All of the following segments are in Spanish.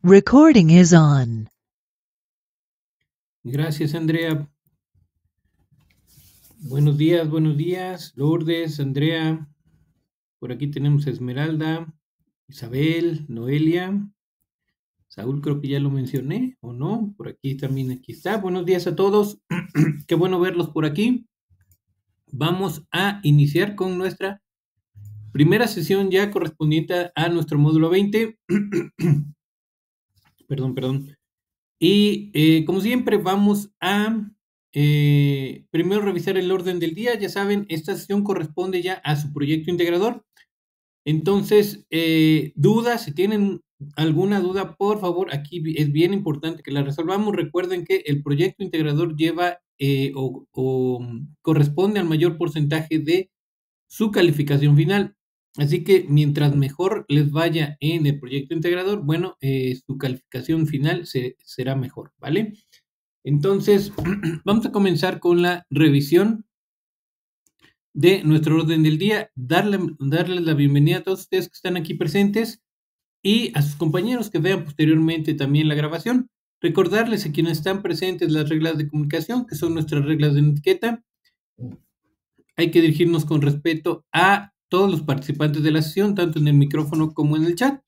Recording is on. Gracias, Andrea. Buenos días, Lourdes, Andrea. Por aquí tenemos a Esmeralda, Isabel, Noelia. Saúl, creo que ya lo mencioné, ¿o no? Por aquí también, aquí está. Buenos días a todos. Qué bueno verlos por aquí. Vamos a iniciar con nuestra primera sesión ya correspondiente a nuestro módulo 20. Perdón. Y como siempre, vamos a primero revisar el orden del día. Ya saben, esta sesión corresponde ya a su proyecto integrador. Entonces, dudas, si tienen alguna duda, por favor, aquí es bien importante que la resolvamos. Recuerden que el proyecto integrador lleva corresponde al mayor porcentaje de su calificación final. Así que mientras mejor les vaya en el proyecto integrador, bueno, su calificación final será mejor, ¿vale? Entonces, vamos a comenzar con la revisión de nuestro orden del día, darles la bienvenida a todos ustedes que están aquí presentes y a sus compañeros que vean posteriormente también la grabación. Recordarles a quienes están presentes las reglas de comunicación, que son nuestras reglas de etiqueta. Hay que dirigirnos con respeto a todos los participantes de la sesión, tanto en el micrófono como en el chat.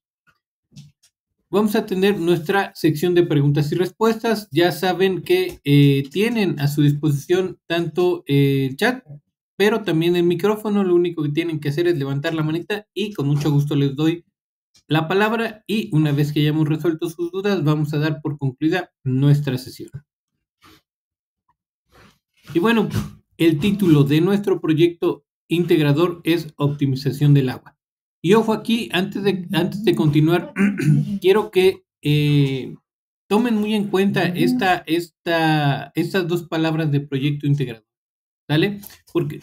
Vamos a tener nuestra sección de preguntas y respuestas. Ya saben que tienen a su disposición tanto el chat, pero también el micrófono. Lo único que tienen que hacer es levantar la manita y con mucho gusto les doy la palabra. Y una vez que hayamos resuelto sus dudas, vamos a dar por concluida nuestra sesión. Y bueno, el título de nuestro proyecto integrador es Optimización del agua. Y ojo aquí, antes de continuar, quiero que tomen muy en cuenta estas dos palabras de proyecto integrador, ¿vale? Porque,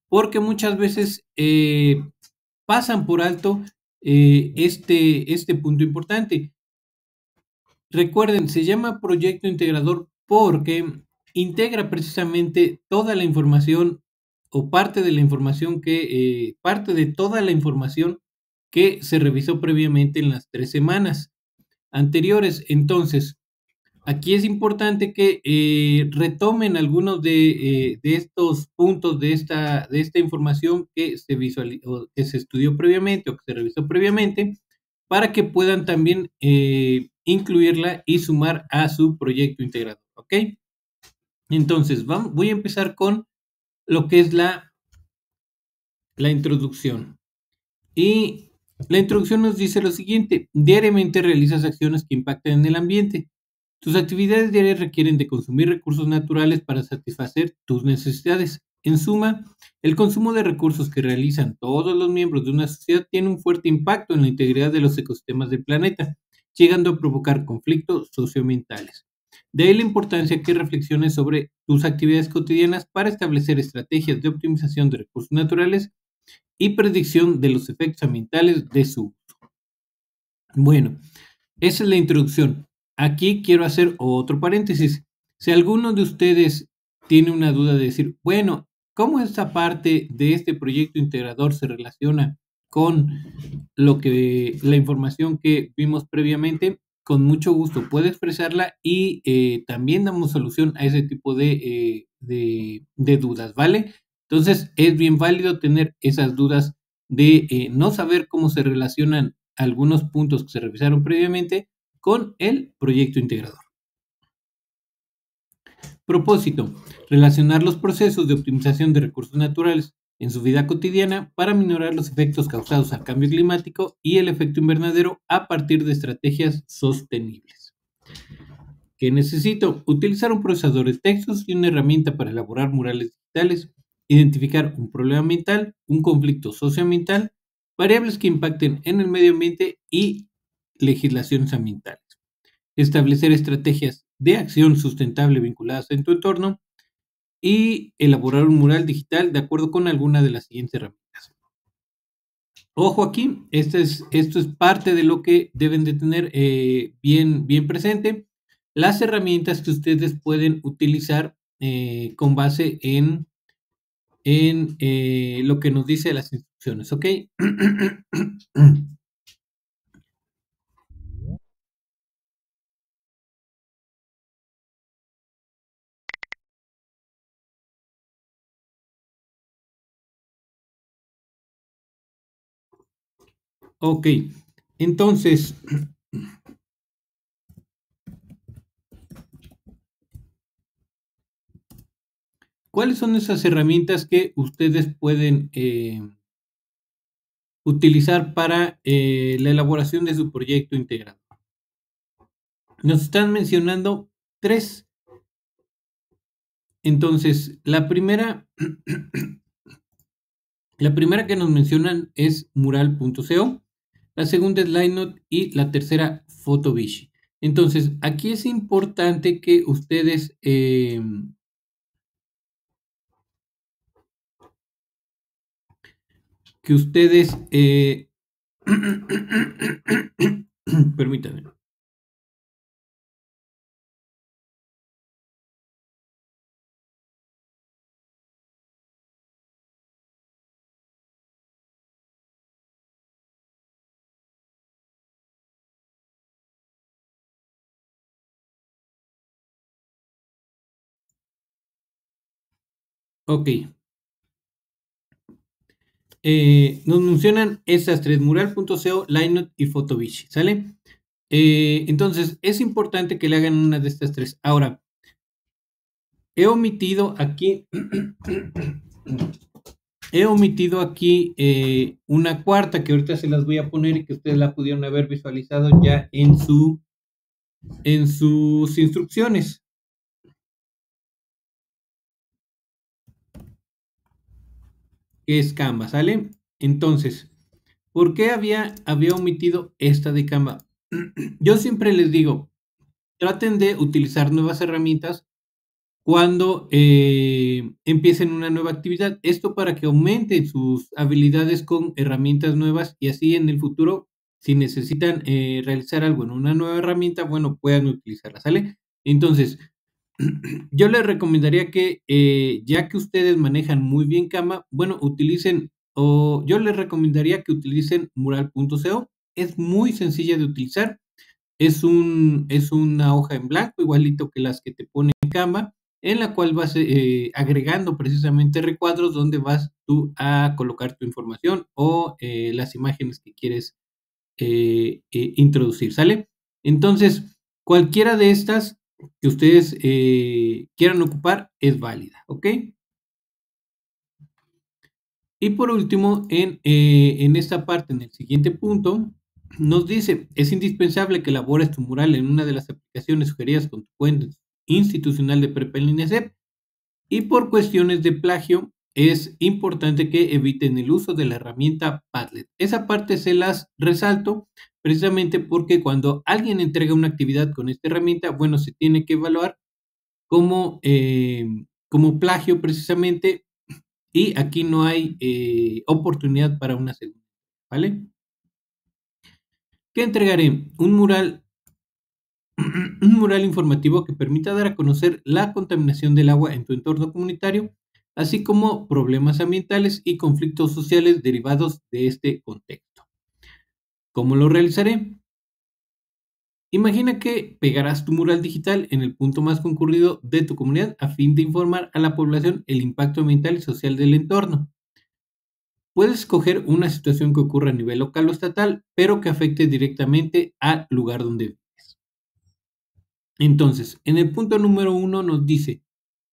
porque muchas veces pasan por alto este punto importante. Recuerden, se llama proyecto integrador porque integra precisamente toda la información o parte de la información parte de toda la información que se revisó previamente en las 3 semanas anteriores. Entonces, aquí es importante que retomen algunos de estos puntos de esta información que se visualizó, que se estudió previamente o que se revisó previamente, para que puedan también incluirla y sumar a su proyecto integrador, ¿ok? Entonces, voy a empezar con lo que es la introducción. Y la introducción nos dice lo siguiente: diariamente realizas acciones que impactan en el ambiente. Tus actividades diarias requieren de consumir recursos naturales para satisfacer tus necesidades. En suma, el consumo de recursos que realizan todos los miembros de una sociedad tiene un fuerte impacto en la integridad de los ecosistemas del planeta, llegando a provocar conflictos socioambientales. De ahí la importancia que reflexiones sobre tus actividades cotidianas para establecer estrategias de optimización de recursos naturales y predicción de los efectos ambientales de su uso. Bueno, esa es la introducción. Aquí quiero hacer otro paréntesis. Si alguno de ustedes tiene una duda de decir, bueno, ¿cómo esta parte de este proyecto integrador se relaciona con la información que vimos previamente? Con mucho gusto puede expresarla y también damos solución a ese tipo de dudas, ¿vale? Entonces, es bien válido tener esas dudas de no saber cómo se relacionan algunos puntos que se revisaron previamente con el proyecto integrador. Propósito: relacionar los procesos de optimización de recursos naturales en su vida cotidiana para minorar los efectos causados al cambio climático y el efecto invernadero a partir de estrategias sostenibles. ¿Qué necesito? Utilizar un procesador de textos y una herramienta para elaborar murales digitales, identificar un problema ambiental, un conflicto socioambiental, variables que impacten en el medio ambiente y legislaciones ambientales. Establecer estrategias de acción sustentable vinculadas en tu entorno y elaborar un mural digital de acuerdo con alguna de las siguientes herramientas. Ojo aquí, esto es parte de lo que deben de tener bien presente. Las herramientas que ustedes pueden utilizar con base en lo que nos dice las instrucciones, ¿ok? Ok, entonces, ¿cuáles son esas herramientas que ustedes pueden utilizar para la elaboración de su proyecto integrado? Nos están mencionando tres. Entonces, la primera que nos mencionan es mural.co, la segunda es Linenote y la tercera Photobishi. Entonces, aquí es importante que ustedes permítanme. Ok, nos mencionan esas tres, mural.co, Linenote y Photobishi, ¿sale? Entonces, es importante que le hagan una de estas tres. Ahora, he omitido aquí, una cuarta que ahorita se las voy a poner y que ustedes la pudieron haber visualizado ya en sus instrucciones, que es Canva, ¿sale? Entonces, ¿por qué había omitido esta de Canva? Yo siempre les digo, traten de utilizar nuevas herramientas cuando empiecen una nueva actividad. Esto para que aumenten sus habilidades con herramientas nuevas y así en el futuro, si necesitan realizar algo en una nueva herramienta, bueno, puedan utilizarla, ¿sale? Entonces, yo les recomendaría que ya que ustedes manejan muy bien Canva, bueno, yo les recomendaría que utilicen mural.co. Es muy sencilla de utilizar. Es una hoja en blanco, igualito que las que te pone Canva, en la cual vas agregando precisamente recuadros donde vas tú a colocar tu información o las imágenes que quieres introducir, ¿sale? Entonces, cualquiera de estas que ustedes quieran ocupar es válida, ¿ok? Y por último, en esta parte, en el siguiente punto, nos dice, es indispensable que elabores tu mural en una de las aplicaciones sugeridas con tu cuenta institucional de Prepel INESEP y por cuestiones de plagio es importante que eviten el uso de la herramienta Padlet. Esa parte se las resalto precisamente porque cuando alguien entrega una actividad con esta herramienta, bueno, se tiene que evaluar como plagio precisamente y aquí no hay oportunidad para una segunda, ¿vale? ¿Qué entregaré? Un mural informativo que permita dar a conocer la contaminación del agua en tu entorno comunitario, así como problemas ambientales y conflictos sociales derivados de este contexto. ¿Cómo lo realizaré? Imagina que pegarás tu mural digital en el punto más concurrido de tu comunidad a fin de informar a la población el impacto ambiental y social del entorno. Puedes escoger una situación que ocurra a nivel local o estatal, pero que afecte directamente al lugar donde vives. Entonces, en el punto número 1 nos dice,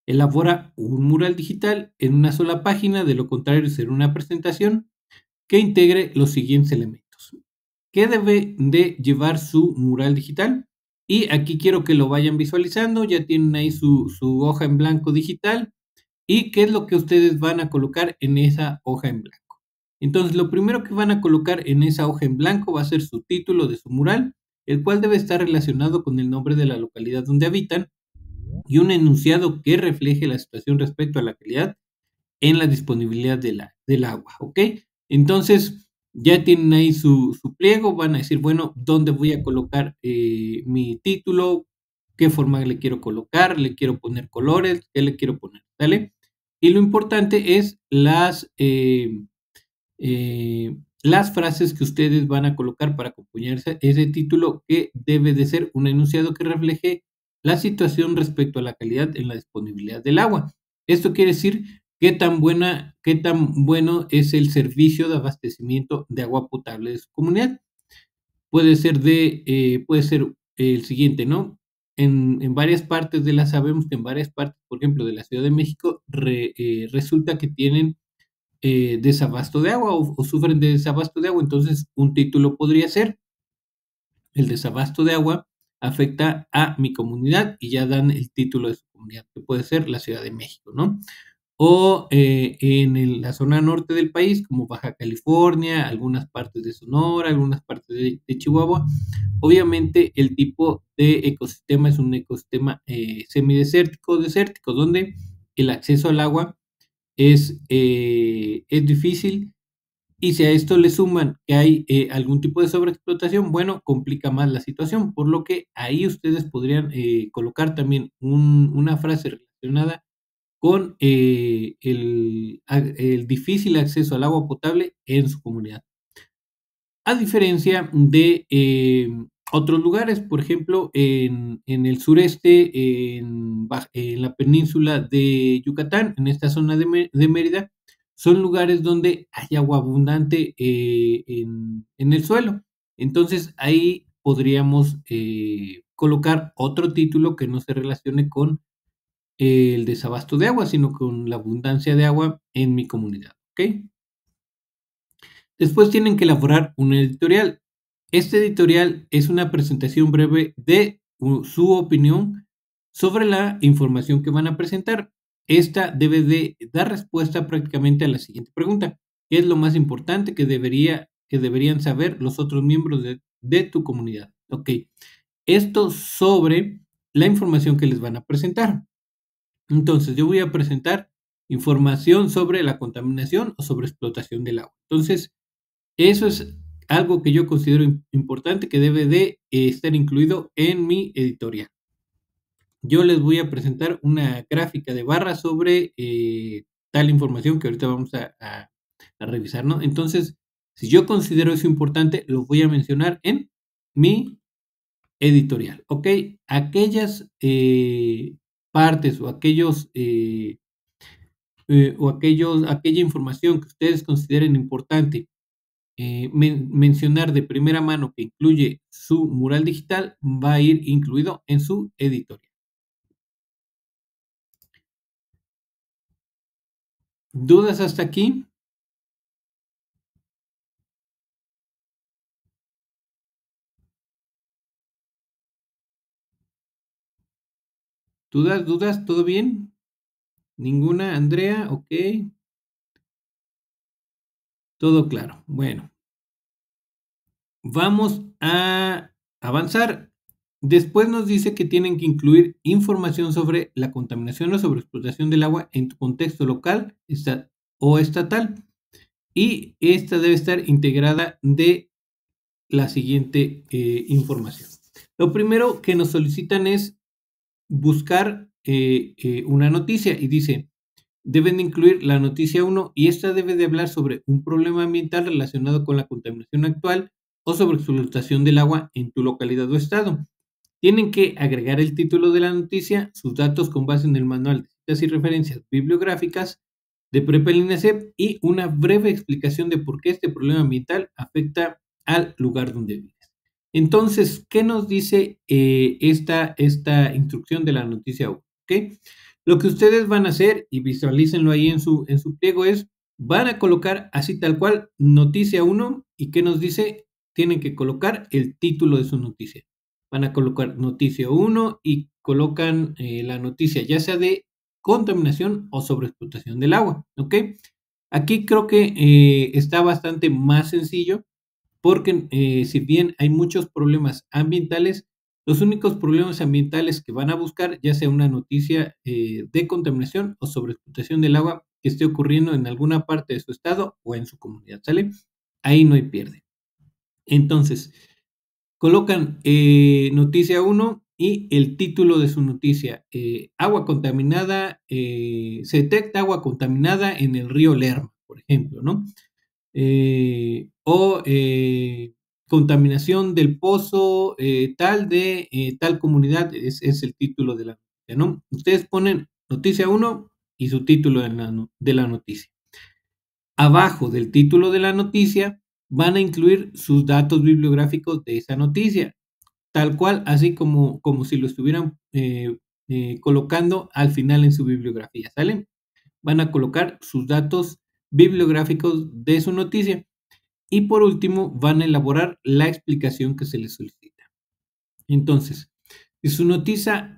elabora un mural digital en una sola página, de lo contrario será una presentación que integre los siguientes elementos. ¿Qué debe de llevar su mural digital? Y aquí quiero que lo vayan visualizando, ya tienen ahí su hoja en blanco digital y qué es lo que ustedes van a colocar en esa hoja en blanco. Entonces, lo primero que van a colocar en esa hoja en blanco va a ser su título de su mural, el cual debe estar relacionado con el nombre de la localidad donde habitan y un enunciado que refleje la situación respecto a la calidad en la disponibilidad del agua, ¿ok? Entonces, ya tienen ahí su pliego, van a decir, bueno, ¿dónde voy a colocar mi título? ¿Qué forma le quiero colocar? ¿Le quiero poner colores? ¿Qué le quiero poner? ¿Sale? Y lo importante es las frases que ustedes van a colocar para acompañar ese título, que debe de ser un enunciado que refleje la situación respecto a la calidad en la disponibilidad del agua. Esto quiere decir qué tan bueno es el servicio de abastecimiento de agua potable de su comunidad. Puede ser el siguiente, ¿no? En varias partes sabemos que en varias partes, por ejemplo, de la Ciudad de México, resulta que tienen desabasto de agua o sufren de desabasto de agua. Entonces, un título podría ser: el desabasto de agua afecta a mi comunidad, y ya dan el título de su comunidad, que puede ser la Ciudad de México, ¿no? O la zona norte del país, como Baja California, algunas partes de Sonora, algunas partes de Chihuahua. Obviamente el tipo de ecosistema es un ecosistema semidesértico, desértico, donde el acceso al agua es difícil, y si a esto le suman que hay algún tipo de sobreexplotación, bueno, complica más la situación, por lo que ahí ustedes podrían colocar también una frase relacionada con el difícil acceso al agua potable en su comunidad. A diferencia de otros lugares, por ejemplo, en el sureste, en la península de Yucatán, en esta zona de Mérida, son lugares donde hay agua abundante en el suelo. Entonces ahí podríamos colocar otro título que no se relacione con el desabasto de agua, sino con la abundancia de agua en mi comunidad, ¿ok? Después tienen que elaborar un editorial. Este editorial es una presentación breve de su opinión sobre la información que van a presentar. Esta debe de dar respuesta prácticamente a la siguiente pregunta: ¿qué es lo más importante que deberían saber los otros miembros de tu comunidad? Ok, esto sobre la información que les van a presentar. Entonces, yo voy a presentar información sobre la contaminación o sobre explotación del agua. Entonces, eso es algo que yo considero importante, que debe de estar incluido en mi editorial. Yo les voy a presentar una gráfica de barras sobre tal información que ahorita vamos a revisar, ¿no? Entonces, si yo considero eso importante, lo voy a mencionar en mi editorial, ¿ok? Aquellas partes o aquella información que ustedes consideren importante mencionar de primera mano, que incluye su mural digital, va a ir incluido en su editorial. ¿Dudas hasta aquí? ¿Dudas? ¿Todo bien? ¿Ninguna, Andrea? Ok. Todo claro. Bueno, vamos a avanzar. Después nos dice que tienen que incluir información sobre la contaminación o sobreexplotación del agua en tu contexto local o estatal. Y esta debe estar integrada de la siguiente información. Lo primero que nos solicitan es buscar una noticia, y dice: deben de incluir la noticia 1, y esta debe de hablar sobre un problema ambiental relacionado con la contaminación actual o sobre explotación del agua en tu localidad o estado. Tienen que agregar el título de la noticia, sus datos con base en el manual de citas y referencias bibliográficas de Prepa INESEP, y una breve explicación de por qué este problema ambiental afecta al lugar donde vives. Entonces, ¿qué nos dice esta instrucción de la noticia 1? ¿Okay? Lo que ustedes van a hacer, y visualícenlo ahí en su pliego, es: van a colocar así tal cual noticia 1, y ¿qué nos dice? Tienen que colocar el título de su noticia. Van a colocar noticia 1 y colocan la noticia, ya sea de contaminación o sobreexplotación del agua, ¿ok? Aquí creo que está bastante más sencillo, porque si bien hay muchos problemas ambientales, los únicos problemas ambientales que van a buscar, ya sea una noticia de contaminación o sobreexplotación del agua que esté ocurriendo en alguna parte de su estado o en su comunidad, ¿sale? Ahí no hay pierde. Entonces, colocan noticia 1 y el título de su noticia: agua contaminada, se detecta agua contaminada en el río Lerma, por ejemplo, ¿no? O contaminación del pozo tal de tal comunidad, es el título de la noticia, ¿no? Ustedes ponen noticia 1 y su título de la noticia. Abajo del título de la noticia van a incluir sus datos bibliográficos de esa noticia, tal cual, así como si lo estuvieran colocando al final en su bibliografía, ¿sale? Van a colocar sus datos bibliográficos de su noticia y por último van a elaborar la explicación que se les solicita. Entonces, si su noticia,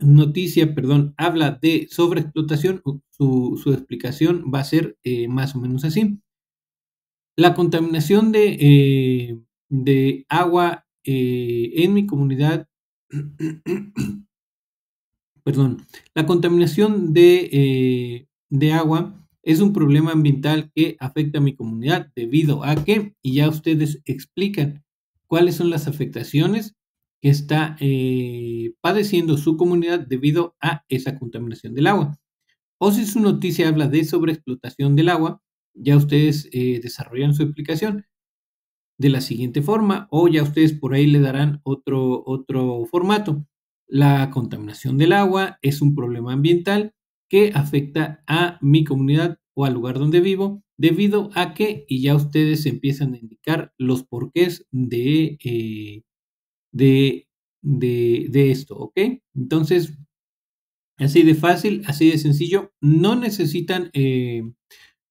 habla de sobreexplotación, su explicación va a ser más o menos así. La contaminación de agua en mi comunidad, perdón, la contaminación de agua es un problema ambiental que afecta a mi comunidad debido a que, y ya ustedes explican cuáles son las afectaciones que está padeciendo su comunidad debido a esa contaminación del agua. O si su noticia habla de sobreexplotación del agua, ya ustedes desarrollan su explicación de la siguiente forma, o ya ustedes por ahí le darán otro formato. La contaminación del agua es un problema ambiental que afecta a mi comunidad o al lugar donde vivo, debido a que, y ya ustedes empiezan a indicar los porqués de esto, ¿ok? Entonces, así de fácil, así de sencillo, no necesitan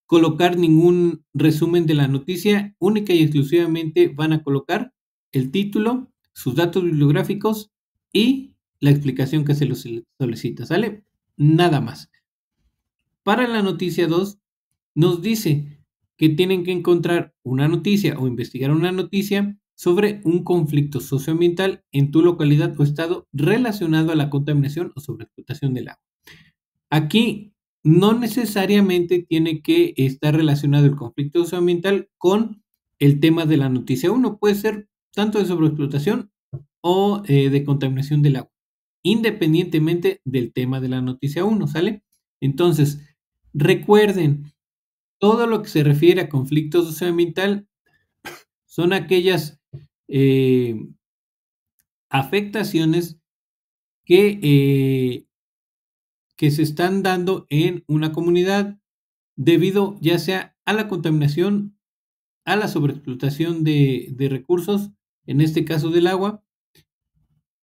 colocar ningún resumen de la noticia, única y exclusivamente van a colocar el título, sus datos bibliográficos y la explicación que se les solicita, ¿sale? Nada más. Para la noticia 2, nos dice que tienen que encontrar una noticia o investigar una noticia sobre un conflicto socioambiental en tu localidad o estado relacionado a la contaminación o sobreexplotación del agua. Aquí no necesariamente tiene que estar relacionado el conflicto socioambiental con el tema de la noticia 1. Puede ser tanto de sobreexplotación o de contaminación del agua, independientemente del tema de la noticia 1, ¿sale? Entonces, recuerden, todo lo que se refiere a conflicto socioambiental son aquellas afectaciones que se están dando en una comunidad debido ya sea a la contaminación, a la sobreexplotación de recursos, en este caso del agua,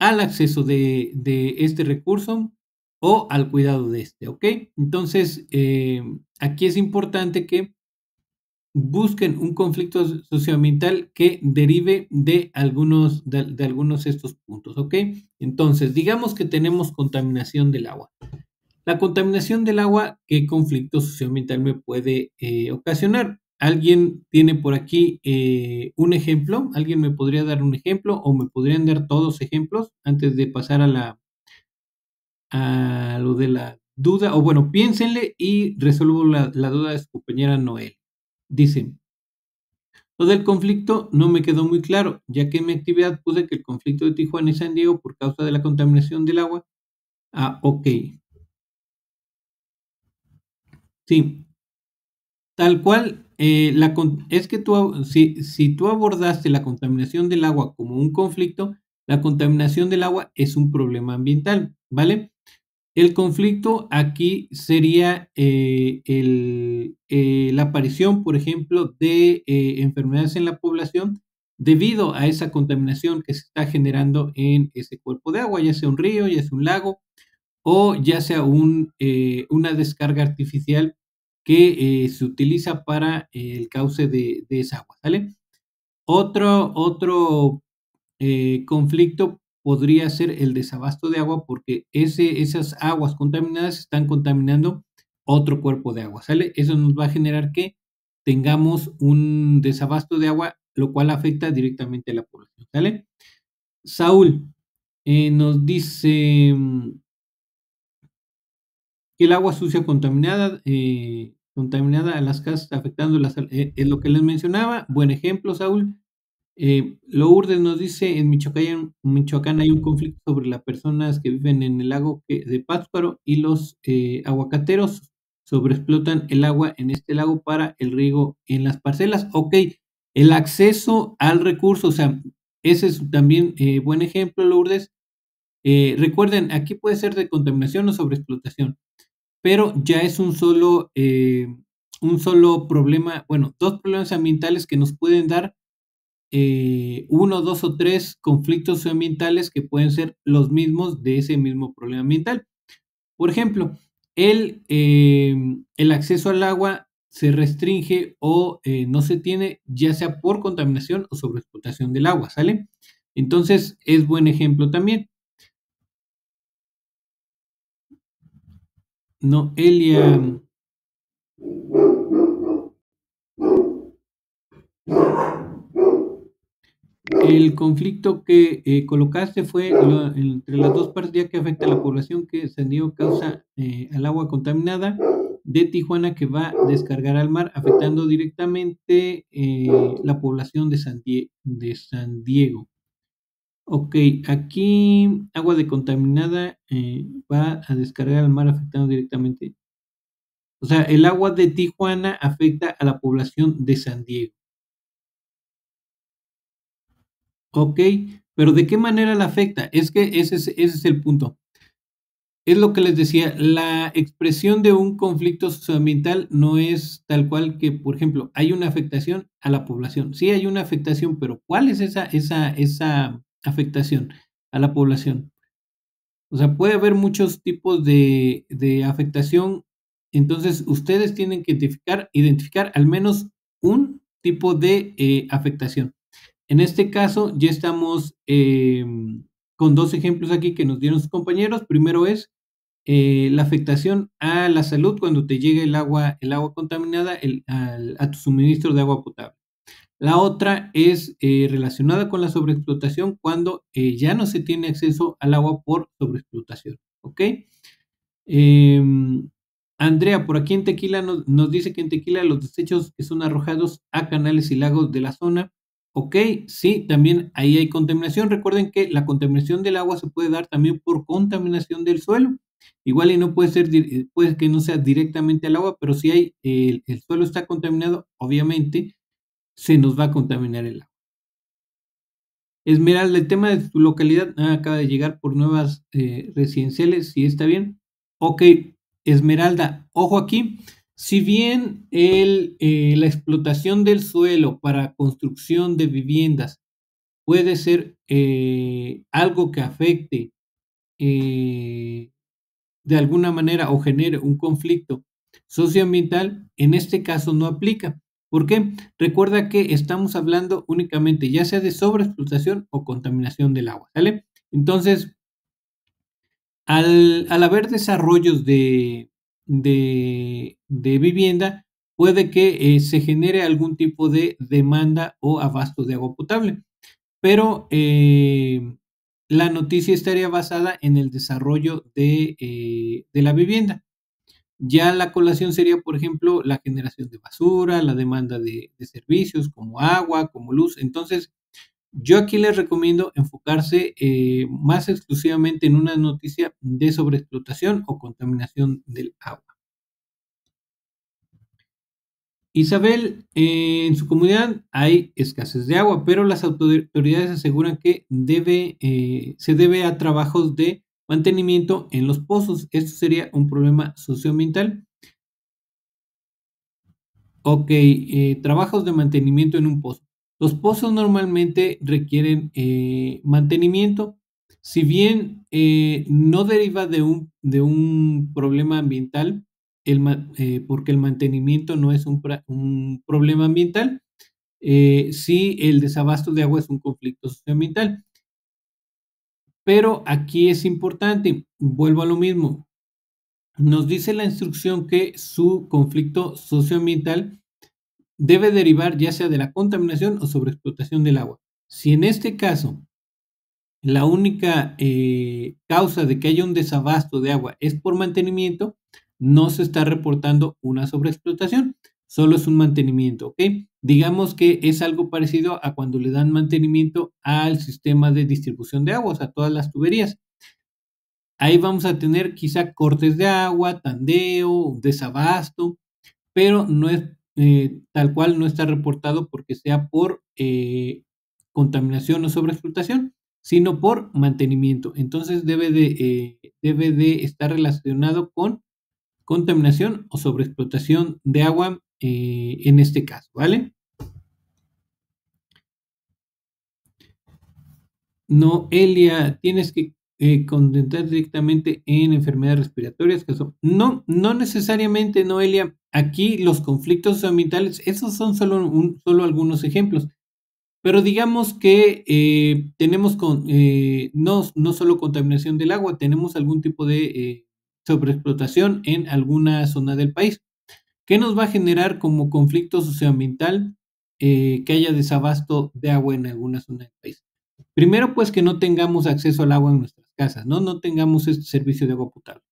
al acceso de este recurso o al cuidado de este, ¿ok? Entonces, aquí es importante que busquen un conflicto socioambiental que derive de algunos de estos puntos, ¿ok? Entonces, digamos que tenemos contaminación del agua. La contaminación del agua, ¿qué conflicto socioambiental me puede ocasionar? ¿Alguien tiene por aquí un ejemplo? ¿Alguien me podría dar un ejemplo o me podrían dar todos ejemplos antes de pasar a lo de la duda? O bueno, piénsenle y resuelvo la duda de su compañera Noel. Dice, lo del conflicto no me quedó muy claro, ya que en mi actividad puse que el conflicto de Tijuana y San Diego por causa de la contaminación del agua. Ah, ok. Sí, tal cual, es que si tú abordaste la contaminación del agua como un conflicto, la contaminación del agua es un problema ambiental, ¿vale? El conflicto aquí sería la aparición, por ejemplo, de enfermedades en la población debido a esa contaminación que se está generando en ese cuerpo de agua, ya sea un río, ya sea un lago o ya sea una descarga artificial que se utiliza para el cauce de esa agua, ¿sale? Otro conflicto podría ser el desabasto de agua porque esas aguas contaminadas están contaminando otro cuerpo de agua, ¿sale? Eso nos va a generar que tengamos un desabasto de agua, lo cual afecta directamente a la población, ¿sale? Saúl nos dice que el agua sucia contaminada a las casas afectando la salud, es lo que les mencionaba. Buen ejemplo, Saúl. Lourdes nos dice, en Michoacán hay un conflicto sobre las personas que viven en el lago de Pátzcuaro y los aguacateros sobreexplotan el agua en este lago para el riego en las parcelas. Ok, el acceso al recurso, o sea, ese es también buen ejemplo, Lourdes. Recuerden, aquí puede ser de contaminación o sobreexplotación. pero ya es un solo problema, bueno, dos problemas ambientales que nos pueden dar uno, dos o tres conflictos ambientales que pueden ser los mismos de ese mismo problema ambiental. Por ejemplo, el acceso al agua se restringe o no se tiene, ya sea por contaminación o sobreexplotación del agua, ¿sale? Entonces, es buen ejemplo también. Noelia, el conflicto que colocaste fue entre las dos partes, ya que afecta a la población que San Diego causa al agua contaminada de Tijuana que va a descargar al mar, afectando directamente la población de San Diego. Ok, aquí agua de contaminada va a descargar al mar, afectando directamente. O sea, el agua de Tijuana afecta a la población de San Diego. Ok, pero ¿de qué manera la afecta? Es que ese es el punto. Es lo que les decía, la expresión de un conflicto socioambiental no es tal cual que, por ejemplo, hay una afectación a la población. Sí hay una afectación, pero ¿cuál es esa afectación a la población? O sea, puede haber muchos tipos de afectación, entonces ustedes tienen que identificar al menos un tipo de afectación. En este caso, ya estamos con dos ejemplos aquí que nos dieron sus compañeros. Primero es la afectación a la salud cuando te llega el agua contaminada a tu suministro de agua potable. La otra es relacionada con la sobreexplotación cuando ya no se tiene acceso al agua por sobreexplotación. ¿Ok? Em, Andrea, por aquí en Tequila nos dice que en Tequila los desechos que son arrojados a canales y lagos de la zona. Ok, sí, también ahí hay contaminación. Recuerden que la contaminación del agua se puede dar también por contaminación del suelo. Igual y no puede ser, puede que no sea directamente al agua, pero si el suelo está contaminado, obviamente se nos va a contaminar el agua. Esmeralda, el tema de tu localidad acaba de llegar por nuevas residenciales, si está bien. Ok, Esmeralda, ojo aquí, si bien la explotación del suelo para construcción de viviendas puede ser algo que afecte eh, de alguna manera o genere un conflicto socioambiental, en este caso no aplica. ¿Por qué? Recuerda que estamos hablando únicamente ya sea de sobreexplotación o contaminación del agua, ¿sale? Entonces, al haber desarrollos de vivienda, puede que se genere algún tipo de demanda o abasto de agua potable, pero la noticia estaría basada en el desarrollo de la vivienda. Ya la colación sería, por ejemplo, la generación de basura, la demanda de servicios como agua, como luz. Entonces, yo aquí les recomiendo enfocarse más exclusivamente en una noticia de sobreexplotación o contaminación del agua. Isabel, en su comunidad hay escasez de agua, pero las autoridades aseguran que se debe a trabajos de mantenimiento en los pozos. Esto sería un problema socioambiental. Ok, trabajos de mantenimiento en un pozo. Los pozos normalmente requieren mantenimiento, si bien no deriva de un problema ambiental, porque el mantenimiento no es un problema ambiental, sí el desabasto de agua es un conflicto socioambiental. Pero aquí es importante, vuelvo a lo mismo, nos dice la instrucción que su conflicto socioambiental debe derivar ya sea de la contaminación o sobreexplotación del agua. Si en este caso la única causa de que haya un desabasto de agua es por mantenimiento, no se está reportando una sobreexplotación, solo es un mantenimiento, ¿ok? Digamos que es algo parecido a cuando le dan mantenimiento al sistema de distribución de agua, o sea, todas las tuberías. Ahí vamos a tener quizá cortes de agua, tandeo, desabasto, pero no es tal cual, no está reportado porque sea por contaminación o sobreexplotación, sino por mantenimiento. Entonces debe de estar relacionado con contaminación o sobreexplotación de agua en este caso, ¿vale? Noelia, tienes que concentrar directamente en enfermedades respiratorias. No, no necesariamente, Noelia. Aquí los conflictos ambientales, esos son solo algunos ejemplos. Pero digamos que tenemos no solo contaminación del agua, tenemos algún tipo de sobreexplotación en alguna zona del país. ¿Qué nos va a generar como conflicto socioambiental que haya desabasto de agua en alguna zona del país? Primero, pues que no tengamos acceso al agua en nuestras casas, ¿no? No tengamos este servicio de agua potable.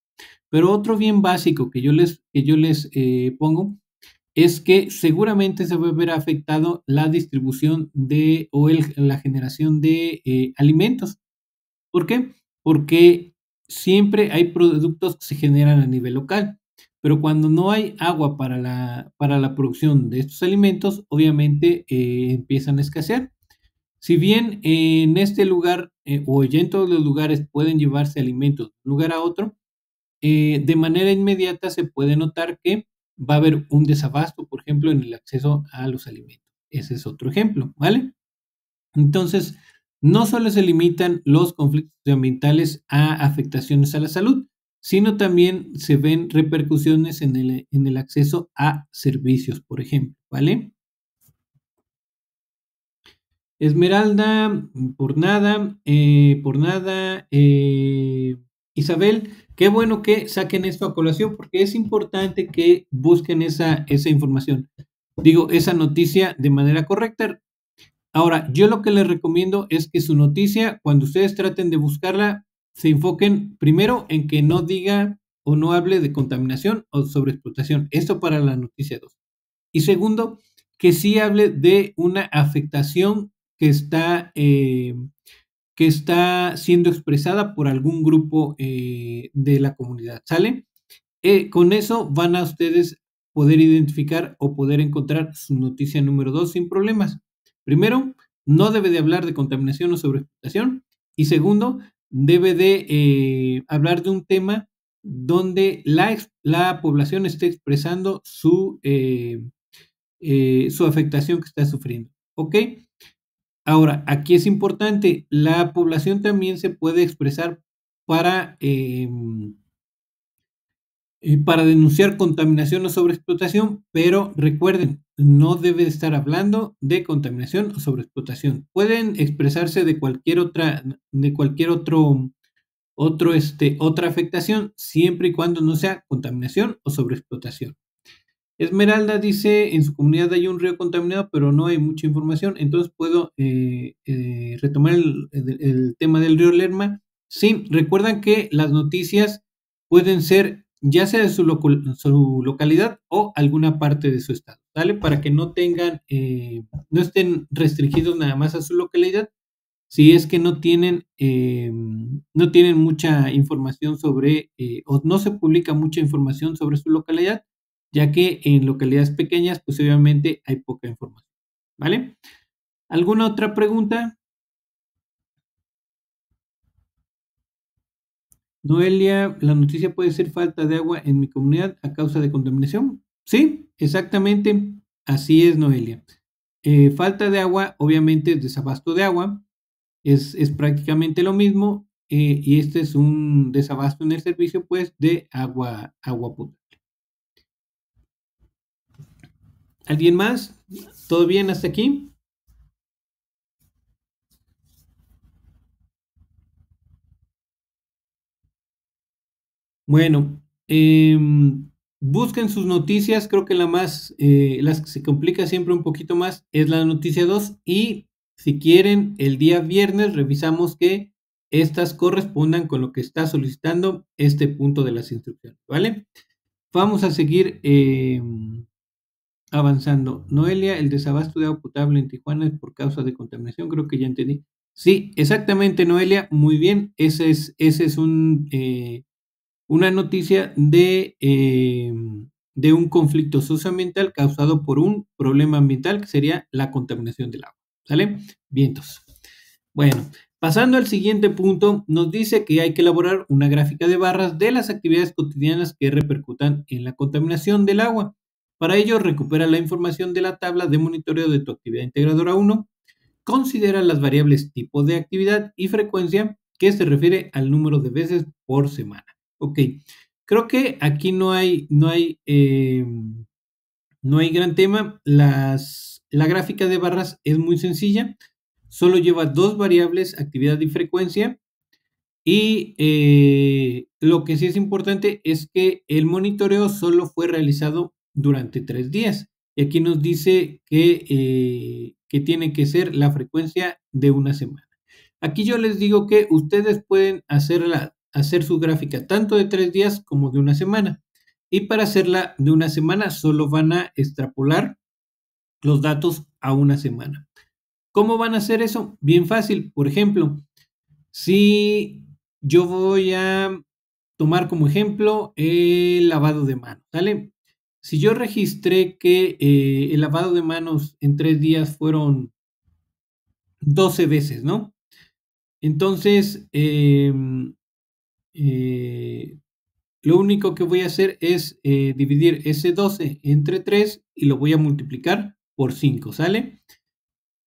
Pero otro bien básico que yo les pongo es que seguramente se va a ver afectado la distribución la generación de alimentos. ¿Por qué? Porque siempre hay productos que se generan a nivel local, pero cuando no hay agua para la producción de estos alimentos, obviamente empiezan a escasear. Si bien en este lugar o ya en todos los lugares pueden llevarse alimentos de un lugar a otro, de manera inmediata se puede notar que va a haber un desabasto, por ejemplo, en el acceso a los alimentos. Ese es otro ejemplo, ¿vale? Entonces, no solo se limitan los conflictos ambientales a afectaciones a la salud, sino también se ven repercusiones en el acceso a servicios, por ejemplo, ¿vale? Esmeralda, por nada. Isabel, qué bueno que saquen esto a colación porque es importante que busquen esa información. Digo, esa noticia de manera correcta. Ahora, yo lo que les recomiendo es que su noticia, cuando ustedes traten de buscarla, se enfoquen primero en que no diga o no hable de contaminación o sobreexplotación. Esto para la noticia 2. Y segundo, que sí hable de una afectación que está siendo expresada por algún grupo de la comunidad, ¿sale? Con eso van a ustedes poder identificar o poder encontrar su noticia número 2 sin problemas. Primero, no debe de hablar de contaminación o sobreexplotación. Y segundo, debe de hablar de un tema donde la población esté expresando su afectación que está sufriendo. ¿Ok? Ahora, aquí es importante, la población también se puede expresar para, para denunciar contaminación o sobreexplotación, pero recuerden, no debe estar hablando de contaminación o sobreexplotación. Pueden expresarse de cualquier otra afectación, siempre y cuando no sea contaminación o sobreexplotación. Esmeralda dice, en su comunidad hay un río contaminado, pero no hay mucha información, entonces puedo retomar el tema del río Lerma. Sí, recuerdan que las noticias pueden ser ya sea de su localidad o alguna parte de su estado, ¿vale? Para que no estén restringidos nada más a su localidad, si es que no tienen mucha información o no se publica mucha información sobre su localidad, ya que en localidades pequeñas, pues obviamente hay poca información, ¿vale? ¿Alguna otra pregunta? Noelia, la noticia puede ser falta de agua en mi comunidad a causa de contaminación. Sí, exactamente, así es, Noelia. Falta de agua, obviamente, es desabasto de agua, es prácticamente lo mismo, y este es un desabasto en el servicio, pues, de agua potable. ¿Alguien más? ¿Todo bien hasta aquí? Bueno, busquen sus noticias. Creo que las que se complica siempre un poquito más es la noticia 2. Y si quieren, el día viernes revisamos que estas correspondan con lo que está solicitando este punto de las instrucciones, ¿vale? Vamos a seguir avanzando. Noelia, el desabasto de agua potable en Tijuana es por causa de contaminación. Creo que ya entendí. Sí, exactamente, Noelia. Muy bien. Ese es una noticia de un conflicto socioambiental causado por un problema ambiental que sería la contaminación del agua. ¿Sale? Vientos. Bueno, Pasando al siguiente punto, nos dice que hay que elaborar una gráfica de barras de las actividades cotidianas que repercutan en la contaminación del agua. Para ello, recupera la información de la tabla de monitoreo de tu actividad integradora 1. Considera las variables tipo de actividad y frecuencia, que se refiere al número de veces por semana. Ok, creo que aquí no hay gran tema. La gráfica de barras es muy sencilla. Solo lleva dos variables, actividad y frecuencia. Y lo que sí es importante es que el monitoreo solo fue realizado durante 3 días. Y aquí nos dice que tiene que ser la frecuencia de una semana. Aquí yo les digo que ustedes pueden hacer su gráfica tanto de 3 días como de una semana. Y para hacerla de una semana solo van a extrapolar los datos a una semana. ¿Cómo van a hacer eso? Bien fácil. Por ejemplo, si yo voy a tomar como ejemplo el lavado de manos, ¿sale? Si yo registré que el lavado de manos en 3 días fueron 12 veces, ¿no? Entonces, eh, lo único que voy a hacer es dividir ese 12 entre 3 y lo voy a multiplicar por 5, ¿sale?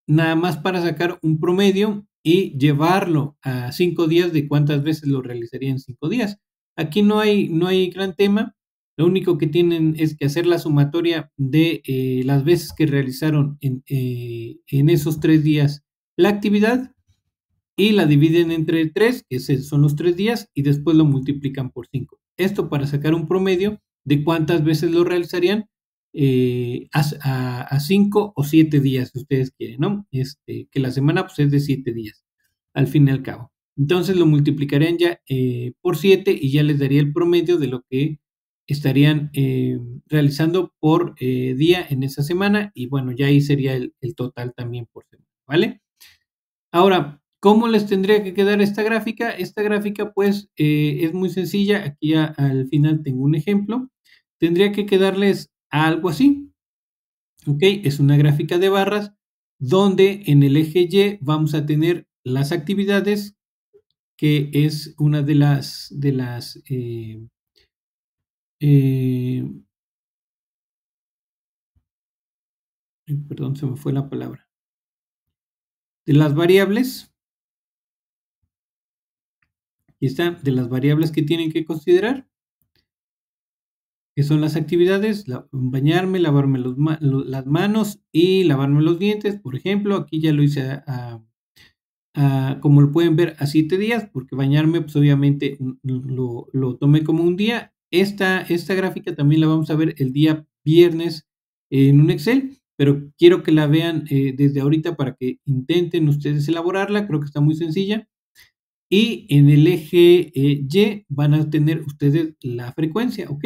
Nada más para sacar un promedio y llevarlo a 5 días de cuántas veces lo realizaría en 5 días. Aquí no hay gran tema. Lo único que tienen es que hacer la sumatoria de las veces que realizaron en esos 3 días la actividad y la dividen entre 3, que son los 3 días, y después lo multiplican por 5. Esto para sacar un promedio de cuántas veces lo realizarían a 5 o 7 días, si ustedes quieren, ¿no? Que la semana pues, es de 7 días, al fin y al cabo. Entonces lo multiplicarían ya por 7 y ya les daría el promedio de lo que estarían realizando por día en esa semana y bueno, ya ahí sería el total también por semana, ¿vale? Ahora, ¿cómo les tendría que quedar esta gráfica? Esta gráfica, pues, es muy sencilla. Aquí al final tengo un ejemplo. Tendría que quedarles algo así, ¿ok? Es una gráfica de barras donde en el eje Y vamos a tener las actividades, que es una eh, perdón, se me fue la palabra, de las variables, y está, de las variables que tienen que considerar, que son las actividades, bañarme, lavarme las manos y lavarme los dientes, por ejemplo, aquí ya lo hice como lo pueden ver, a 7 días, porque bañarme, pues obviamente lo tomé como un día. Esta gráfica también la vamos a ver el día viernes en un Excel, pero quiero que la vean desde ahorita para que intenten ustedes elaborarla, creo que está muy sencilla. Y en el eje Y van a tener ustedes la frecuencia, ¿ok?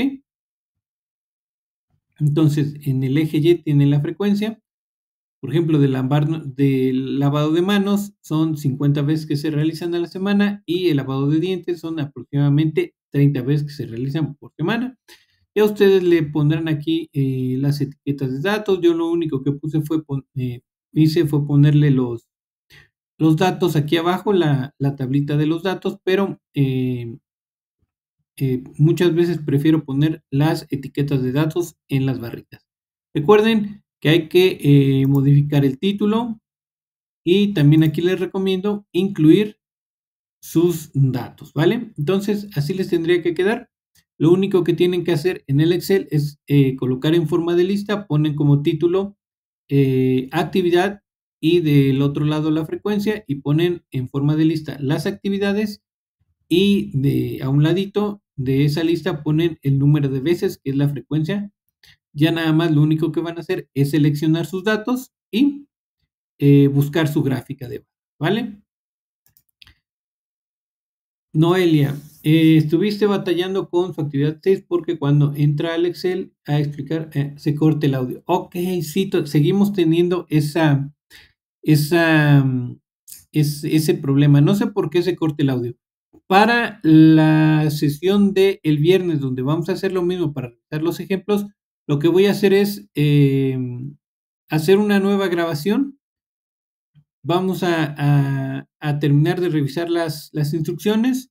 Entonces, en el eje Y tiene la frecuencia. Por ejemplo, del lavado de manos son 50 veces que se realizan a la semana y el lavado de dientes son aproximadamente 30 veces que se realizan por semana. Ya ustedes le pondrán aquí las etiquetas de datos. Yo lo único que hice fue ponerle los datos aquí abajo, la tablita de los datos, pero muchas veces prefiero poner las etiquetas de datos en las barritas. Recuerden que hay que modificar el título y también aquí les recomiendo incluir sus datos, ¿vale? Entonces, así les tendría que quedar. Lo único que tienen que hacer en el Excel es colocar en forma de lista, ponen como título actividad y del otro lado la frecuencia y ponen en forma de lista las actividades y a un ladito de esa lista ponen el número de veces, que es la frecuencia. Ya nada más lo único que van a hacer es seleccionar sus datos y buscar su gráfica de barra, ¿vale? Noelia, estuviste batallando con su actividad 6 porque cuando entra al Excel a explicar se corta el audio. Ok, sí, seguimos teniendo esa, mm, ese problema. No sé por qué se corta el audio. Para la sesión de el viernes, donde vamos a hacer lo mismo para realizar los ejemplos, lo que voy a hacer es hacer una nueva grabación Vamos a terminar de revisar las instrucciones.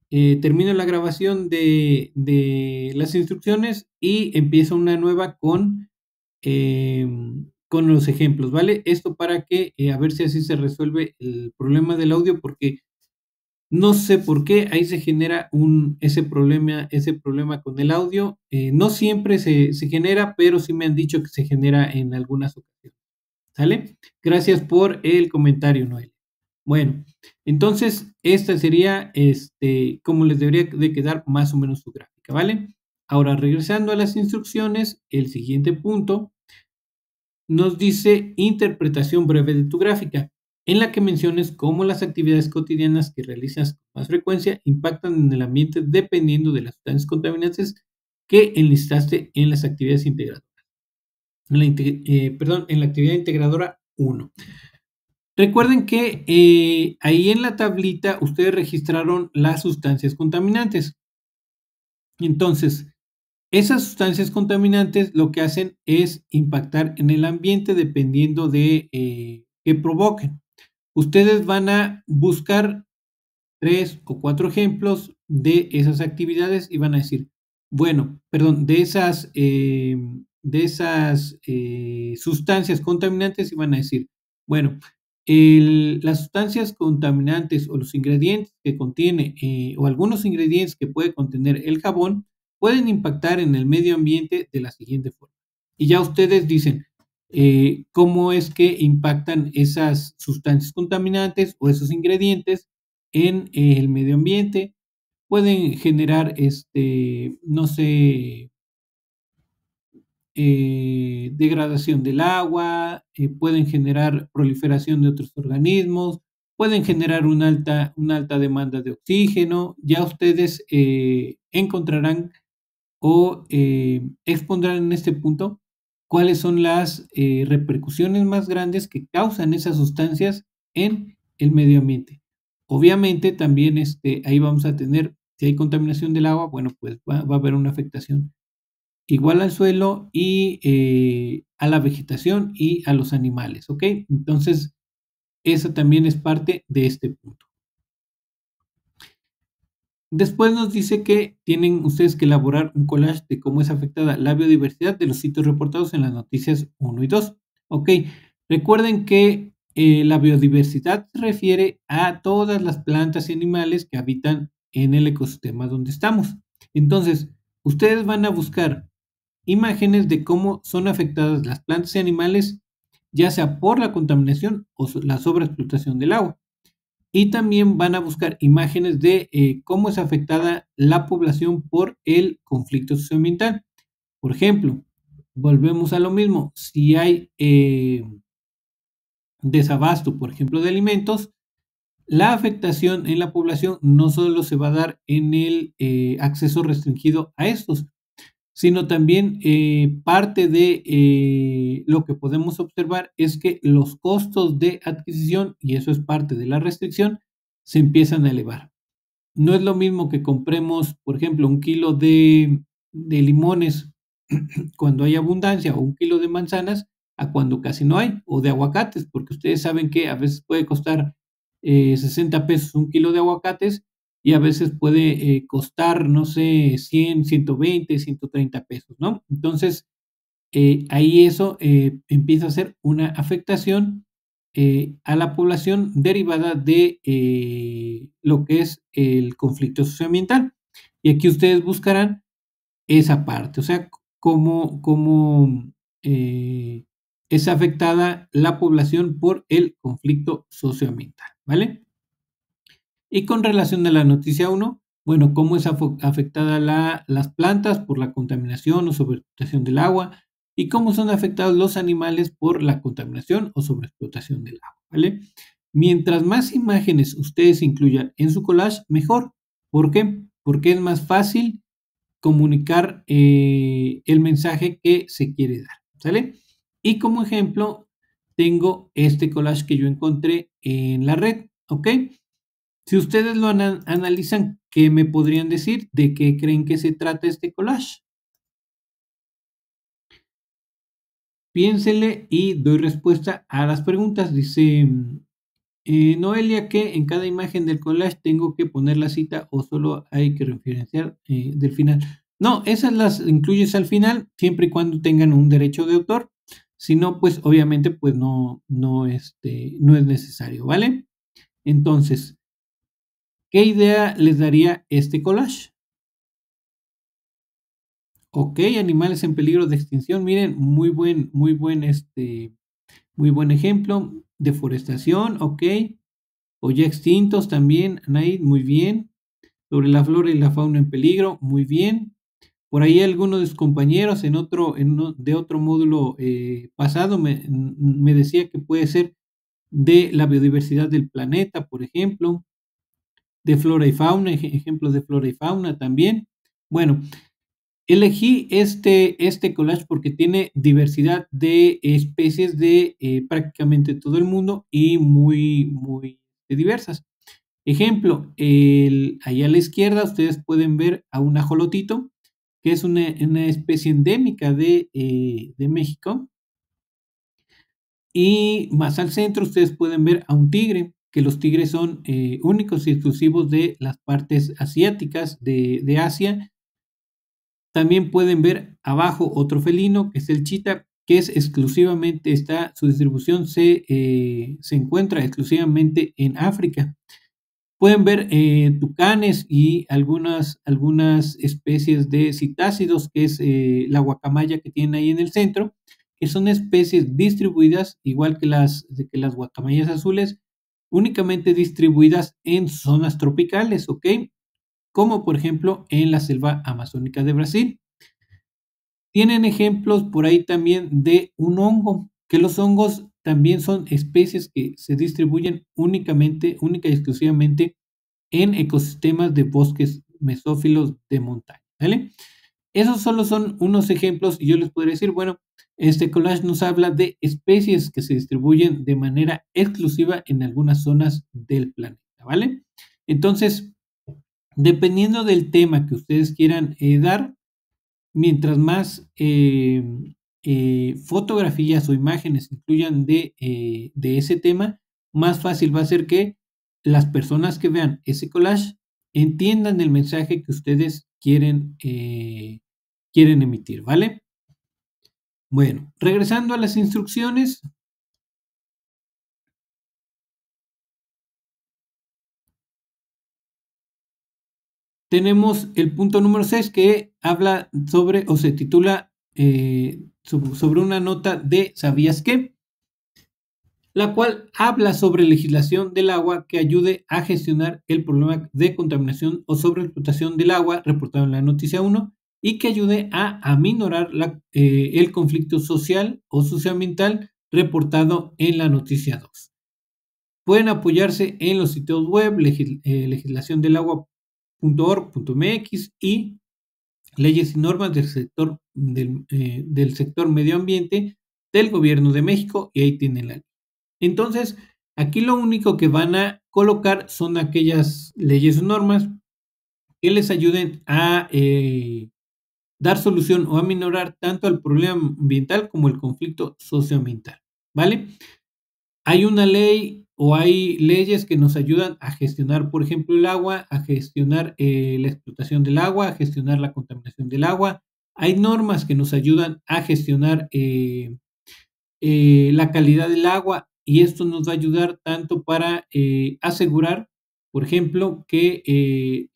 Termino la grabación de las instrucciones y empiezo una nueva con los ejemplos, ¿vale? Esto para que a ver si así se resuelve el problema del audio, porque no sé por qué ahí se genera ese problema con el audio. No siempre se genera, pero sí me han dicho que se genera en algunas ocasiones. ¿Sale? Gracias por el comentario, Noel. Bueno, entonces esta sería, como les debería de quedar más o menos su gráfica, ¿vale? Ahora, regresando a las instrucciones, el siguiente punto nos dice interpretación breve de tu gráfica, en la que menciones cómo las actividades cotidianas que realizas con más frecuencia impactan en el ambiente dependiendo de las sustancias contaminantes que enlistaste en las actividades integradoras. En la actividad integradora 1. Recuerden que ahí en la tablita ustedes registraron las sustancias contaminantes. Entonces, esas sustancias contaminantes lo que hacen es impactar en el ambiente dependiendo de qué provoquen. Ustedes van a buscar 3 o 4 ejemplos de esas actividades y van a decir, bueno, perdón, de esas sustancias contaminantes y van a decir, bueno, las sustancias contaminantes o los ingredientes que contiene o algunos ingredientes que puede contener el jabón pueden impactar en el medio ambiente de la siguiente forma. Y ya ustedes dicen, cómo es que impactan esas sustancias contaminantes o esos ingredientes en el medio ambiente. Pueden generar, no sé, degradación del agua, pueden generar proliferación de otros organismos, pueden generar una alta demanda de oxígeno. Ya ustedes encontrarán o expondrán en este punto cuáles son las repercusiones más grandes que causan esas sustancias en el medio ambiente. Obviamente también ahí vamos a tener, si hay contaminación del agua, bueno, pues va a haber una afectación igual al suelo y a la vegetación y a los animales, ¿ok? Entonces, esa también es parte de este punto. Después nos dice que tienen ustedes que elaborar un collage de cómo es afectada la biodiversidad de los sitios reportados en las noticias 1 y 2. Ok, recuerden que la biodiversidad se refiere a todas las plantas y animales que habitan en el ecosistema donde estamos. Entonces, ustedes van a buscar imágenes de cómo son afectadas las plantas y animales, ya sea por la contaminación o la sobreexplotación del agua. Y también van a buscar imágenes de cómo es afectada la población por el conflicto socioambiental. Por ejemplo, volvemos a lo mismo, si hay desabasto, por ejemplo, de alimentos, la afectación en la población no solo se va a dar en el acceso restringido a estos, sino también parte de lo que podemos observar es que los costos de adquisición, y eso es parte de la restricción, se empiezan a elevar. No es lo mismo que compremos, por ejemplo, 1 kilo de limones cuando hay abundancia o 1 kilo de manzanas a cuando casi no hay, o de aguacates, porque ustedes saben que a veces puede costar 60 pesos 1 kilo de aguacates y a veces puede costar, no sé, 100, 120, 130 pesos, ¿no? Entonces, ahí eso empieza a ser una afectación a la población derivada de lo que es el conflicto socioambiental. Y aquí ustedes buscarán esa parte, o sea, cómo es afectada la población por el conflicto socioambiental, ¿vale? Y con relación a la noticia 1, bueno, cómo es afectada las plantas por la contaminación o sobreexplotación del agua y cómo son afectados los animales por la contaminación o sobreexplotación del agua, ¿vale? Mientras más imágenes ustedes incluyan en su collage, mejor. ¿Por qué? Porque es más fácil comunicar el mensaje que se quiere dar, ¿sale? Y como ejemplo, tengo este collage que yo encontré en la red, ¿ok? Si ustedes lo analizan, ¿qué me podrían decir? ¿De qué creen que se trata este collage? Piénsele y doy respuesta a las preguntas. Dice Noelia que en cada imagen del collage tengo que poner la cita o solo hay que referenciar del final. No, esas las incluyes al final, siempre y cuando tengan un derecho de autor. Si no, pues obviamente pues no es necesario, ¿vale? Entonces, ¿qué idea les daría este collage? Ok, animales en peligro de extinción. Miren, muy buen ejemplo. Deforestación, ok. O ya extintos también, Anaid, muy bien. Sobre la flora y la fauna en peligro, muy bien. Por ahí algunos de sus compañeros de otro módulo pasado me decía que puede ser de la biodiversidad del planeta, por ejemplo, de flora y fauna, ejemplos de flora y fauna también. Bueno, elegí este collage porque tiene diversidad de especies de prácticamente todo el mundo y muy diversas. Ejemplo, ahí a la izquierda ustedes pueden ver a un ajolotito, que es una especie endémica de México. Y más al centro ustedes pueden ver a un tigre, que los tigres son únicos y exclusivos de las partes asiáticas de Asia. También pueden ver abajo otro felino, que es el chita, que es exclusivamente, su distribución se encuentra exclusivamente en África. Pueden ver tucanes y algunas especies de citácidos, que es la guacamaya que tienen ahí en el centro, que son especies distribuidas, igual que las guacamayas azules, únicamente distribuidas en zonas tropicales, ¿ok? Como por ejemplo en la selva amazónica de Brasil. Tienen ejemplos por ahí también de un hongo, que los hongos también son especies que se distribuyen única y exclusivamente en ecosistemas de bosques mesófilos de montaña, ¿vale? Esos solo son unos ejemplos y yo les podría decir, bueno, este collage nos habla de especies que se distribuyen de manera exclusiva en algunas zonas del planeta, ¿vale? Entonces, dependiendo del tema que ustedes quieran dar, mientras más fotografías o imágenes incluyan de ese tema, más fácil va a ser que las personas que vean ese collage entiendan el mensaje que ustedes quieren emitir, ¿vale? Bueno, regresando a las instrucciones, tenemos el punto número 6 que habla sobre o se titula sobre una nota de ¿sabías qué? La cual habla sobre legislación del agua que ayude a gestionar el problema de contaminación o sobreexplotación del agua reportado en la noticia 1 y que ayude a aminorar el conflicto social o socioambiental reportado en la noticia 2. Pueden apoyarse en los sitios web legislaciondelagua.org.mx y leyes y normas del sector medio ambiente del gobierno de México, y ahí tienen la. Entonces, aquí lo único que van a colocar son aquellas leyes o normas que les ayuden a dar solución o a minorar tanto al problema ambiental como el conflicto socioambiental, ¿vale? Hay una ley o hay leyes que nos ayudan a gestionar, por ejemplo, el agua, a gestionar la explotación del agua, a gestionar la contaminación del agua. Hay normas que nos ayudan a gestionar la calidad del agua y esto nos va a ayudar tanto para asegurar, por ejemplo, que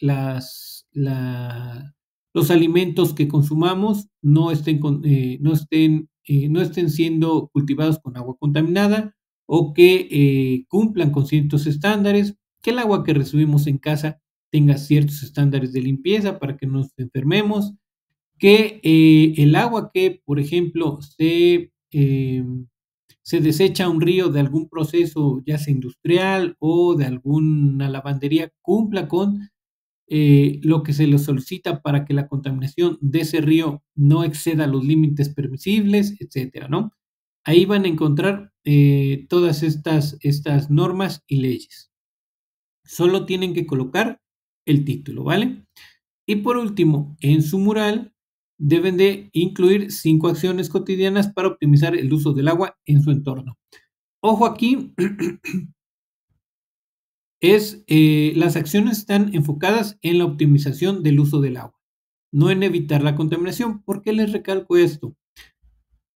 los alimentos que consumamos no estén siendo cultivados con agua contaminada o que cumplan con ciertos estándares, que el agua que recibimos en casa tenga ciertos estándares de limpieza para que no nos enfermemos, que el agua que, por ejemplo, se desecha a un río de algún proceso, ya sea industrial o de alguna lavandería, cumpla con lo que se le solicita para que la contaminación de ese río no exceda los límites permisibles, etcétera, ¿no? Ahí van a encontrar todas estas normas y leyes. Solo tienen que colocar el título, ¿vale? Y por último, en su mural deben de incluir 5 acciones cotidianas para optimizar el uso del agua en su entorno. Ojo aquí, las acciones están enfocadas en la optimización del uso del agua, no en evitar la contaminación. ¿Por qué les recalco esto?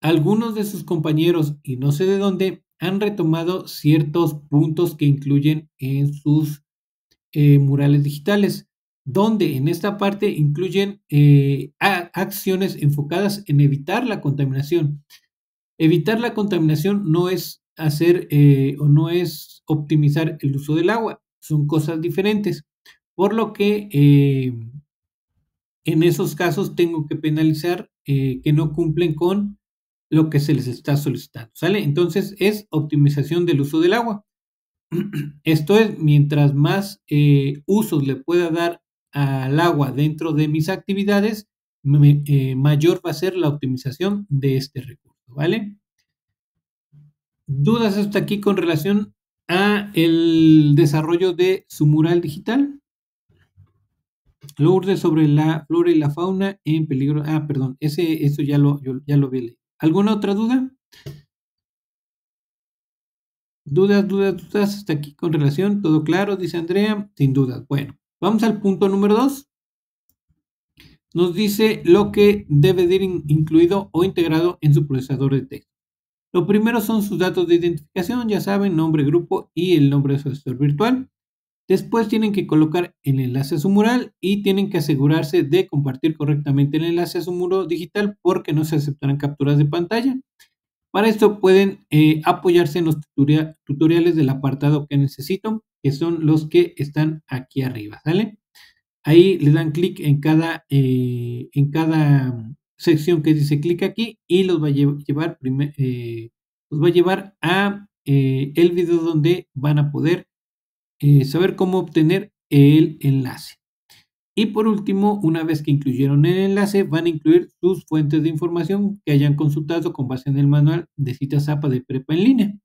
Algunos de sus compañeros, y no sé de dónde, han retomado ciertos puntos que incluyen en sus murales digitales, donde en esta parte incluyen acciones enfocadas en evitar la contaminación. Evitar la contaminación no es hacer o no es optimizar el uso del agua, son cosas diferentes, por lo que en esos casos tengo que penalizar que no cumplen con lo que se les está solicitando, ¿sale? Entonces es optimización del uso del agua. Esto es, mientras más usos le pueda dar al agua dentro de mis actividades, mayor va a ser la optimización de este recurso, ¿vale? ¿Dudas hasta aquí con relación a el desarrollo de su mural digital? Lourdes sobre la flora y la fauna en peligro. Ah, perdón, eso ya lo vi. ¿Alguna otra duda? ¿Dudas hasta aquí con relación? ¿Todo claro? Dice Andrea. Sin dudas. Bueno, vamos al punto número 2. Nos dice lo que debe de ir incluido o integrado en su procesador de texto. Lo primero son sus datos de identificación, ya saben, nombre, grupo y el nombre de su asesor virtual. Después tienen que colocar el enlace a su mural y tienen que asegurarse de compartir correctamente el enlace a su muro digital porque no se aceptarán capturas de pantalla. Para esto pueden apoyarse en los tutoriales del apartado que necesito, que son los que están aquí arriba, ¿sale? Ahí le dan clic en cada sección que dice clic aquí y los va a llevar a el video donde van a poder saber cómo obtener el enlace. Y por último, una vez que incluyeron el enlace, van a incluir sus fuentes de información que hayan consultado con base en el manual de citas APA de prepa en línea.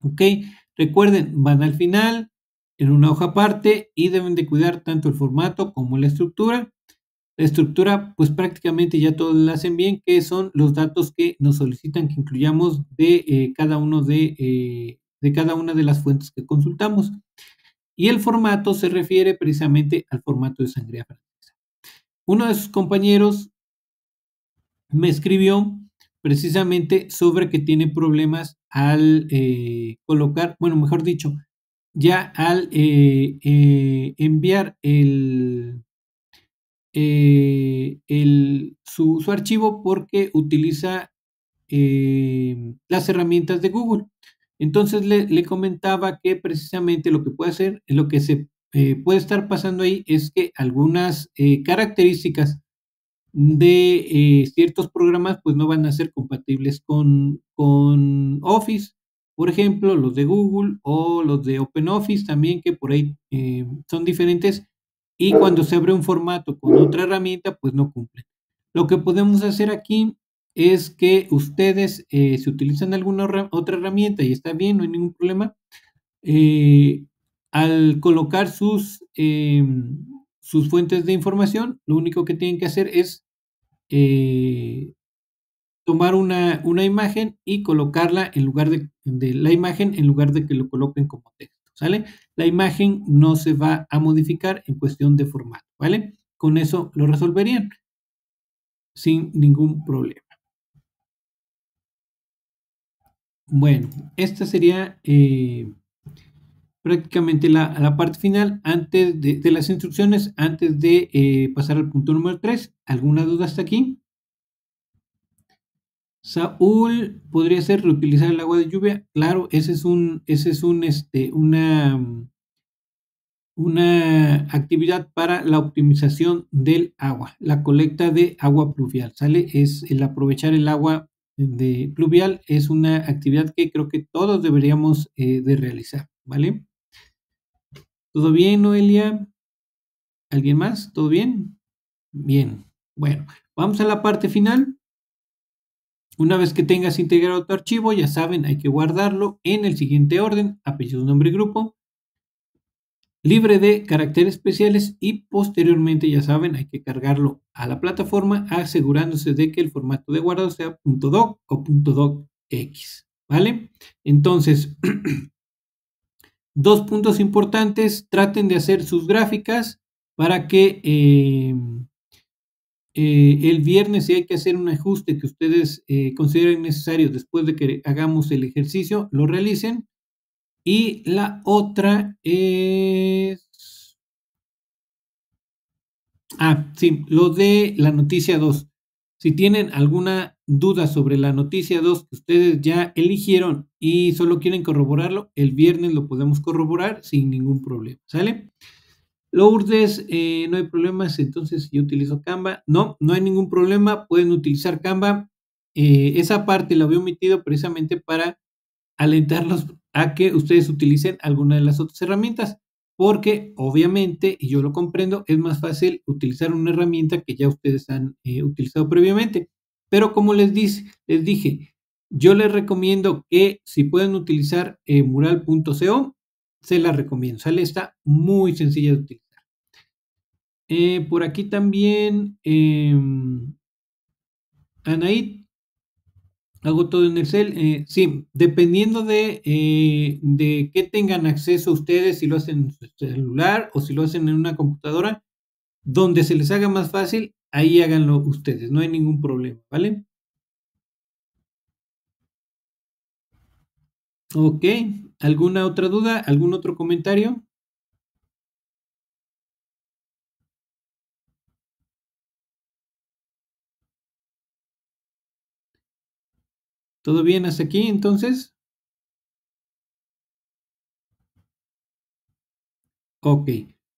Ok, recuerden, van al final en una hoja aparte y deben de cuidar tanto el formato como la estructura. La estructura, pues prácticamente ya todos la hacen bien, que son los datos que nos solicitan que incluyamos de cada uno de cada una de las fuentes que consultamos. Y el formato se refiere precisamente al formato de sangría francesa. Uno de sus compañeros me escribió precisamente sobre que tiene problemas al colocar, bueno, mejor dicho, ya al enviar su archivo porque utiliza las herramientas de Google. Entonces le comentaba que precisamente lo que puede hacer, lo que se puede estar pasando ahí es que algunas características de ciertos programas pues no van a ser compatibles con Office, por ejemplo, los de Google o los de OpenOffice también, que por ahí son diferentes, y cuando se abre un formato con otra herramienta, pues no cumple. Lo que podemos hacer aquí es que ustedes, si utilizan alguna otra herramienta y está bien, no hay ningún problema, eh, al colocar sus fuentes de información, lo único que tienen que hacer es eh, tomar una imagen y colocarla en lugar de la imagen, en lugar de que lo coloquen como texto, ¿sale? La imagen no se va a modificar en cuestión de formato, ¿vale? Con eso lo resolverían sin ningún problema. Bueno, esta sería prácticamente la parte final antes de las instrucciones, antes de pasar al punto número 3. ¿Alguna duda hasta aquí? Saúl, ¿podría ser reutilizar el agua de lluvia? Claro, una actividad para la optimización del agua, la colecta de agua pluvial, ¿sale? Es el aprovechar el agua de pluvial, es una actividad que creo que todos deberíamos de realizar, ¿vale? ¿Todo bien, Noelia? ¿Alguien más? ¿Todo bien? Bien. Bueno, vamos a la parte final. Una vez que tengas integrado tu archivo, ya saben, hay que guardarlo en el siguiente orden: apellido, nombre y grupo. libre de caracteres especiales y posteriormente, ya saben, hay que cargarlo a la plataforma asegurándose de que el formato de guardado sea .doc o .docx, ¿vale? Entonces, dos puntos importantes, traten de hacer sus gráficas para que el viernes, si hay que hacer un ajuste que ustedes consideren necesario después de que hagamos el ejercicio, lo realicen. Y la otra es... sí, lo de la noticia 2. Si tienen alguna duda sobre la noticia 2 que ustedes ya eligieron y solo quieren corroborarlo, el viernes lo podemos corroborar sin ningún problema, ¿sale? Lourdes, no hay problemas, entonces yo utilizo Canva. No, no hay ningún problema, pueden utilizar Canva. Esa parte la había omitido precisamente para alentarlos a que ustedes utilicen alguna de las otras herramientas, porque obviamente, y yo lo comprendo, es más fácil utilizar una herramienta que ya ustedes han utilizado previamente. Pero como les dije, yo les recomiendo que si pueden utilizar mural.co, se la recomiendo. Sale, está muy sencilla de utilizar. Por aquí también, Anaí, hago todo en Excel. Sí, dependiendo de qué tengan acceso ustedes, si lo hacen en su celular o si lo hacen en una computadora, donde se les haga más fácil, ahí háganlo ustedes, no hay ningún problema, ¿vale? Ok, ¿alguna otra duda? ¿Algún otro comentario? ¿Todo bien hasta aquí entonces? Ok,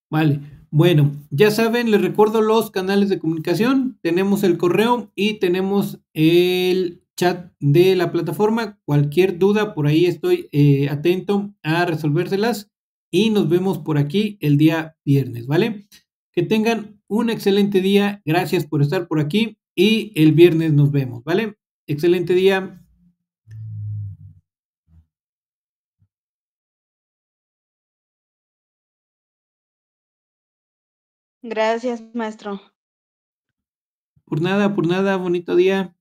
vale. Bueno, ya saben, les recuerdo los canales de comunicación. Tenemos el correo y tenemos el chat de la plataforma. Cualquier duda, por ahí estoy atento a resolvérselas y nos vemos por aquí el día viernes, ¿vale? Que tengan un excelente día. Gracias por estar por aquí y el viernes nos vemos, ¿vale? Excelente día. Gracias, maestro. Por nada, bonito día.